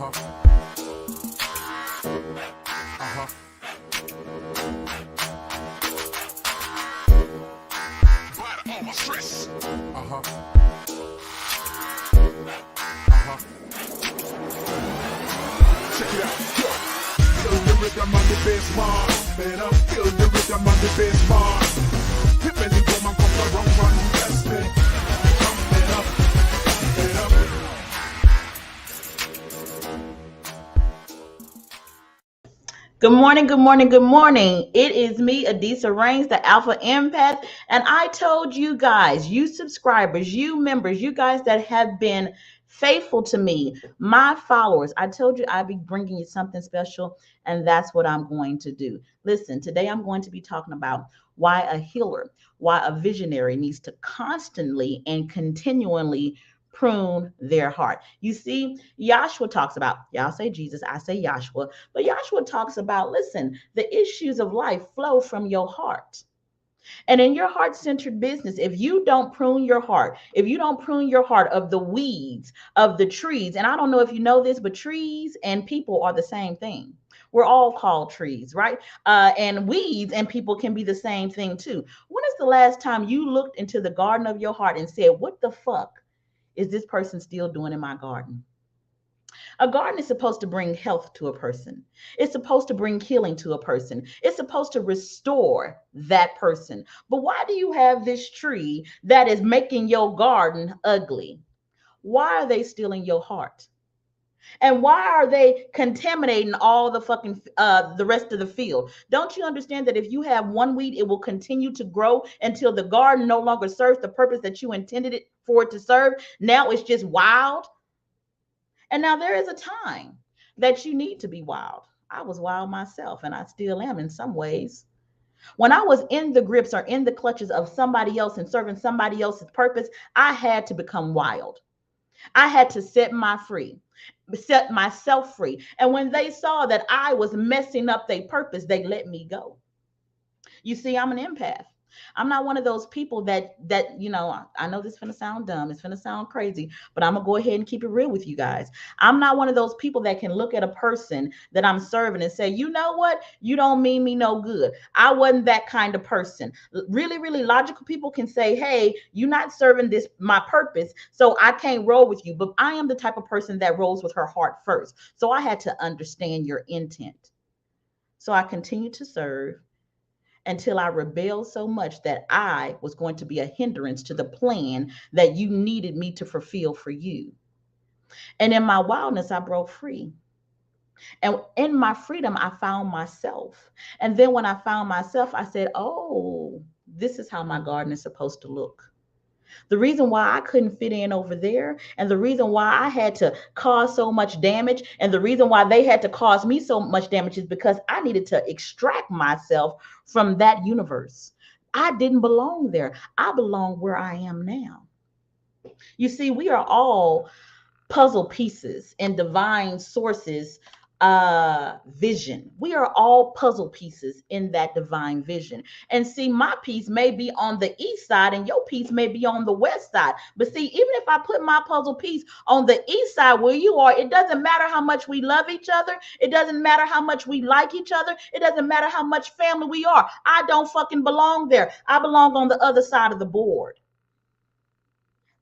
All my stress. Check it out. Yo. Feel the rhythm on the bass bar. Man up. Feel the rhythm on the bass bar. Hip and the woman come the wrong one. Yes, man. Man up. Man up. Good morning, good morning, good morning. It is me, Adisa Reigns, the Alpha Empath, and I told you guys, you subscribers, you members, you guys that have been faithful to me, my followers, I told you I'd be bringing you something special, and that's what I'm going to do. Listen, today I'm going to be talking about why a healer, why a visionary needs to constantly and continually prune their heart. You see, Yahshua talks about, y'all say Jesus, I say Yahshua, but Yahshua talks about, listen, the issues of life flow from your heart. And in your heart-centered business, if you don't prune your heart, if you don't prune your heart of the weeds, of the trees, and I don't know if you know this, but trees and people are the same thing. We're all called trees, right? And weeds and people can be the same thing too. When is the last time you looked into the garden of your heart and said, what the fuck is this person still doing in my garden? A garden is supposed to bring health to a person. It's supposed to bring healing to a person. It's supposed to restore that person. But why do you have this tree that is making your garden ugly? Why are they stealing your heart? And why are they contaminating all the fucking the rest of the field? Don't you understand that if you have one weed, it will continue to grow until the garden no longer serves the purpose that you intended it for it to serve? Now it's just wild. And now there is a time that you need to be wild. I was wild myself, and I still am in some ways. When I was in the grips or in the clutches of somebody else and serving somebody else's purpose, I had to become wild. I had to set myself free. And when they saw that I was messing up their purpose, they let me go. You see, I'm an empath. I'm not one of those people that you know, I know this is gonna sound dumb, it's gonna sound crazy, but I'm gonna go ahead and keep it real with you guys. I'm not one of those people that can look at a person that I'm serving and say, you know what, you don't mean me no good. I wasn't that kind of person. Really, really logical people can say, hey, you're not serving this my purpose, so I can't roll with you. But I am the type of person that rolls with her heart first. So I had to understand your intent. So I continued to serve until I rebelled so much that I was going to be a hindrance to the plan that you needed me to fulfill for you. And in my wildness, I broke free. And in my freedom, I found myself. And then when I found myself, I said, oh, this is how my garden is supposed to look. The reason why I couldn't fit in over there, and the reason why I had to cause so much damage, and the reason why they had to cause me so much damage is because I needed to extract myself from that universe. I didn't belong there. I belong where I am now. You see, we are all puzzle pieces in divine sources vision. We are all puzzle pieces in that divine vision. And see, my piece may be on the east side and your piece may be on the west side. But see, even if I put my puzzle piece on the east side where you are, it doesn't matter how much we love each other. It doesn't matter how much we like each other. It doesn't matter how much family we are. I don't fucking belong there. I belong on the other side of the board.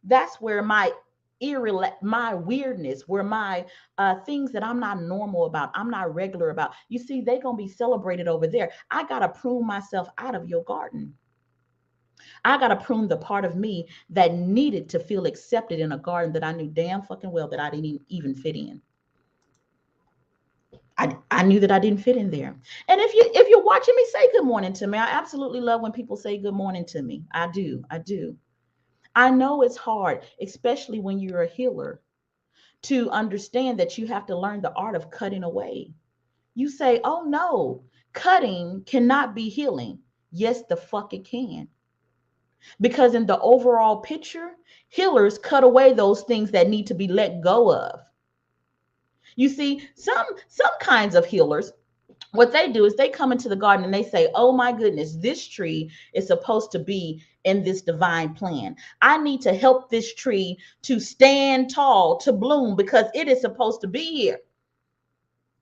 That's where my weirdness, where my things that I'm not normal about, I'm not regular about, you see, they're gonna be celebrated over there. I gotta prune myself out of your garden. I gotta prune the part of me that needed to feel accepted in a garden that I knew damn fucking well that I didn't even fit in. I knew that I didn't fit in there. And if you're watching me, say good morning to me. I absolutely love when people say good morning to me. I do. I know it's hard, especially when you're a healer, to understand that you have to learn the art of cutting away. You say, oh no, cutting cannot be healing. Yes, the fuck it can. Because in the overall picture, healers cut away those things that need to be let go of. You see, some kinds of healers, what they do is they come into the garden and they say, oh my goodness, this tree is supposed to be in this divine plan. I need to help this tree to stand tall, to bloom, because it is supposed to be here.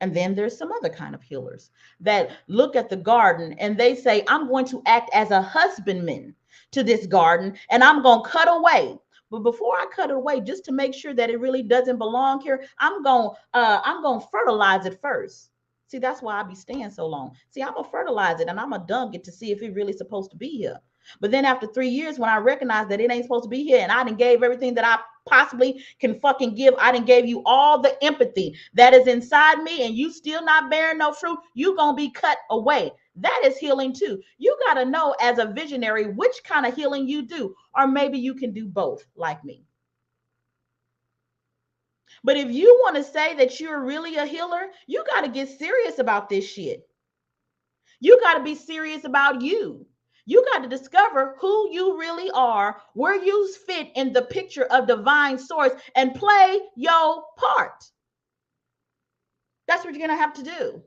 And then there's some other kind of healers that look at the garden and they say, I'm going to act as a husbandman to this garden and I'm going to cut away. But before I cut it away, just to make sure that it really doesn't belong here, I'm going to fertilize it first. See, that's why I be staying so long. See, I'm gonna fertilize it and I'm gonna dunk it to see if it really supposed to be here. But then after 3 years, when I recognize that it ain't supposed to be here, and I done gave everything that I possibly can fucking give, I done gave you all the empathy that is inside me, and you still not bearing no fruit, you gonna be cut away. That is healing too. You gotta know as a visionary which kind of healing you do, or maybe you can do both, like me. But if you want to say that you're really a healer, you got to get serious about this shit. You got to be serious about you. You got to discover who you really are, where you fit in the picture of divine source, and play your part. That's what you're going to have to do.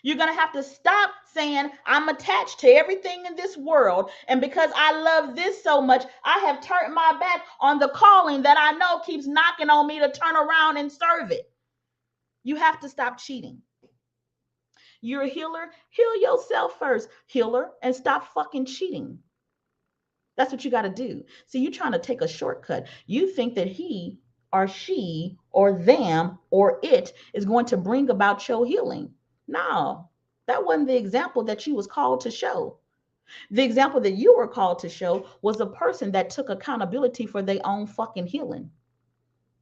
You're going to have to stop saying, I'm attached to everything in this world. And because I love this so much, I have turned my back on the calling that I know keeps knocking on me to turn around and serve it. You have to stop cheating. You're a healer, heal yourself first, healer, and stop fucking cheating. That's what you got to do. See, you're trying to take a shortcut. You think that he or she or them or it is going to bring about your healing. No, that wasn't the example that you was called to show. The example that you were called to show was a person that took accountability for their own fucking healing.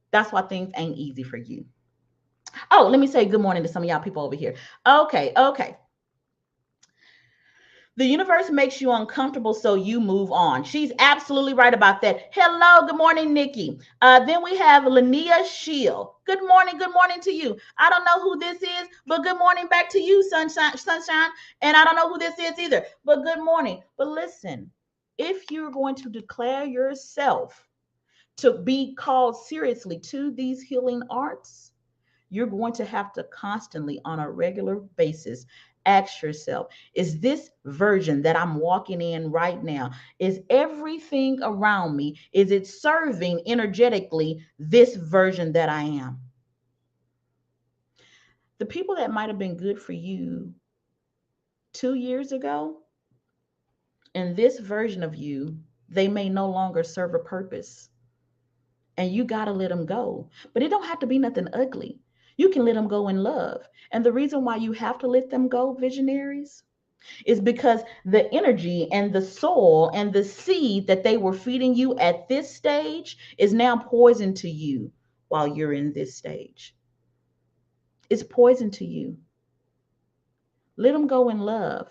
That's why things ain't easy for you. Oh, let me say good morning to some of y'all people over here. Okay. The universe makes you uncomfortable, so you move on. She's absolutely right about that. Hello, good morning, Nikki. Then we have Lania Shield. Good morning to you. I don't know who this is, but good morning back to you, sunshine. And I don't know who this is either, but good morning. But listen, if you're going to declare yourself to be called seriously to these healing arts, you're going to have to constantly, on a regular basis, ask yourself, is this version that I'm walking in right now, is everything around me, is it serving energetically this version that I am? The people that might have been good for you 2 years ago, in this version of you, they may no longer serve a purpose. And you got to let them go. But it don't have to be nothing ugly. You can let them go in love. And the reason why you have to let them go, visionaries, is because the energy and the soul and the seed that they were feeding you at this stage is now poison to you while you're in this stage. It's poison to you. Let them go in love,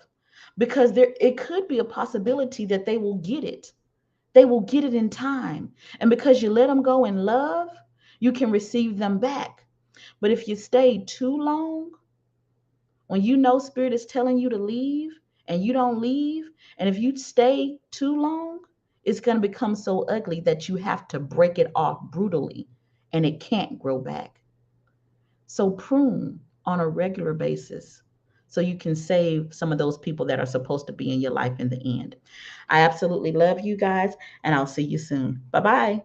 because it could be a possibility that they will get it. They will get it in time. And because you let them go in love, you can receive them back. But if you stay too long, when you know spirit is telling you to leave and you don't leave, and if you stay too long, it's going to become so ugly that you have to break it off brutally and it can't grow back. So prune on a regular basis so you can save some of those people that are supposed to be in your life in the end. I absolutely love you guys, and I'll see you soon. Bye-bye.